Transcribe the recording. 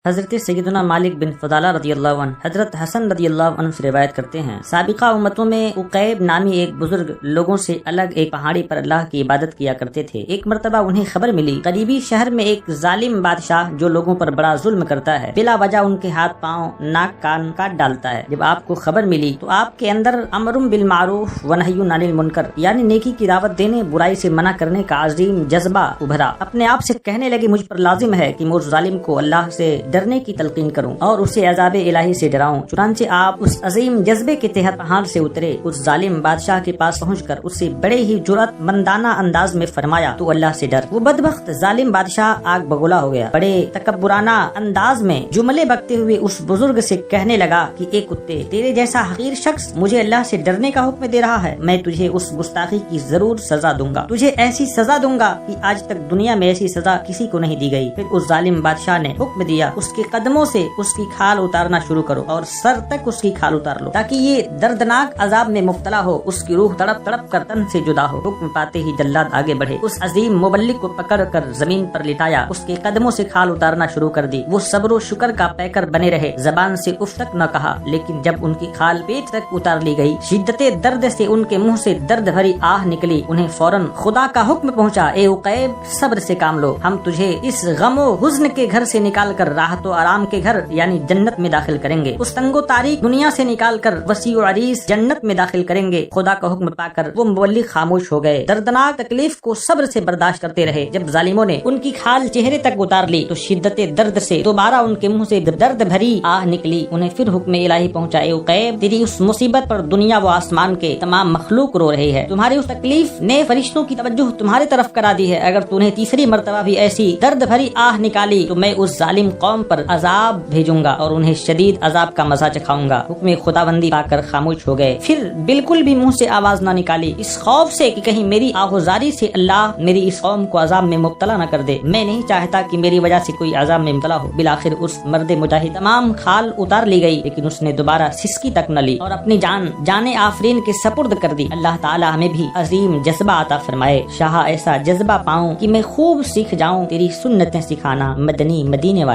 حضرت سیدنا مالک بن فضالہ رضی اللہ عنہ حضرت حسن رضی اللہ عنہ سے روایت کرتے ہیں، سابقہ امتوں میں عقیب نامی ایک بزرگ لوگوں سے الگ ایک پہاڑی پر اللہ کی عبادت کیا کرتے تھے۔ ایک مرتبہ انہیں خبر ملی قریبی شہر میں ایک ظالم بادشاہ جو لوگوں پر بڑا ظلم کرتا ہے، بلا وجہ ان کے ہاتھ پاؤں ناک کان کاٹ ڈالتا ہے۔ جب آپ کو خبر ملی تو آپ کے اندر امر بالمعروف و نہی عن المنکر یعنی نیکی کی دعوت دینے، برائی سے منع کرنے کا عظیم جذبہ ابھرا۔ اپنے آپ سے کہنے لگے، مجھ پر لازم ہے کہ میں اس ظالم کو اللہ سے ڈرنے کی تلقین کروں اور اسے عذاب الہی سے ڈراؤں۔ چنانچہ آپ اس عظیم جذبے کے تحت پہاڑ سے اترے، اس ظالم بادشاہ کے پاس پہنچ کر اس سے بڑے ہی جرأت مندانہ انداز میں فرمایا، تو اللہ سے ڈر۔ وہ بدبخت ظالم بادشاہ آگ بگولا ہو گیا، بڑے تکبرانہ انداز میں جملے بکتے ہوئے اس بزرگ سے کہنے لگا کہ اے کتے، تیرے جیسا حقیر شخص مجھے اللہ سے ڈرنے کا حکم دے رہا ہے، میں تجھے اس گستاخی کی ضرور سزا دوں گا، تجھے ایسی سزا دوں گا کہ آج تک دنیا میں ایسی سزا کسی کو نہیں دی گئی۔ پھر اس ظالم بادشاہ نے حکم دیا، اس کے قدموں سے اس کی کھال اتارنا شروع کرو اور سر تک اس کی کھال اتار لو تاکہ یہ دردناک عذاب میں مبتلا ہو، اس کی روح تڑپ تڑپ کر تن سے جدا ہو۔ حکم پاتے ہی جلاد آگے بڑھے، اس عظیم مبلغ کو پکڑ کر زمین پر لٹایا، اس کے قدموں سے کھال اتارنا شروع کر دی۔ وہ صبر و شکر کا پیکر بنے رہے، زبان سے اف تک نہ کہا، لیکن جب ان کی کھال پیٹ تک اتار لی گئی، شدت درد سے ان کے منہ سے درد بھری آہ نکلی۔ انہیں فوراً خدا کا حکم پہنچا، اے عقیب، صبر سے کام لو، ہم تجھے اس غم و حزن کے گھر سے نکال کر راحت و آرام کے گھر یعنی جنت میں داخل کریں گے، اس تنگ و تاریک دنیا سے نکال کر وسیع و عریض جنت میں داخل کریں گے۔ خدا کا حکم پا کر وہ مبلغ خاموش ہو گئے، دردناک تکلیف کو صبر سے برداشت کرتے رہے۔ جب ظالموں نے ان کی کھال چہرے تک اتار لی تو شدت درد سے دوبارہ ان کے منہ سے درد بھری آہ نکلی۔ انہیں پھر حکم الہی پہنچا، اے عقیب، تیری اس مصیبت پر دنیا و آسمان کے تمام مخلوق رو رہی ہے، تمہاری اس تکلیف نے فرشتوں کی توجہ تمہارے طرف کرا دی ہے، اگر تو نے تیسری مرتبہ بھی ایسی درد بھری آہ نکالی تو میں اس ظالم قوم پر عذاب بھیجوں گا اور انہیں شدید عذاب کا مزہ چکھاؤں گا۔ حکم خداوندی پا کر خاموش ہو گئے، پھر بالکل بھی منہ سے آواز نہ نکالی، اس خوف سے کہ کہیں میری آہوزاری سے اللہ میری اس قوم کو عذاب میں مبتلا نہ کر دے، میں نہیں چاہتا کہ میری وجہ سے کوئی عذاب میں مبتلا ہو۔ بالآخر اس مرد مجاہد تمام کھال اتار لی گئی، لیکن اس نے دوبارہ سسکی تک نہ لی اور اپنی جان آفرین کے سپرد کر دی۔ اللہ تعالی ہمیں بھی عظیم جذبہ عطا فرمائے، شاہ ایسا جذبہ پاؤں کہ میں خوب سیکھ جاؤں تیری سنتیں سکھانا، مدنی مدینے والے۔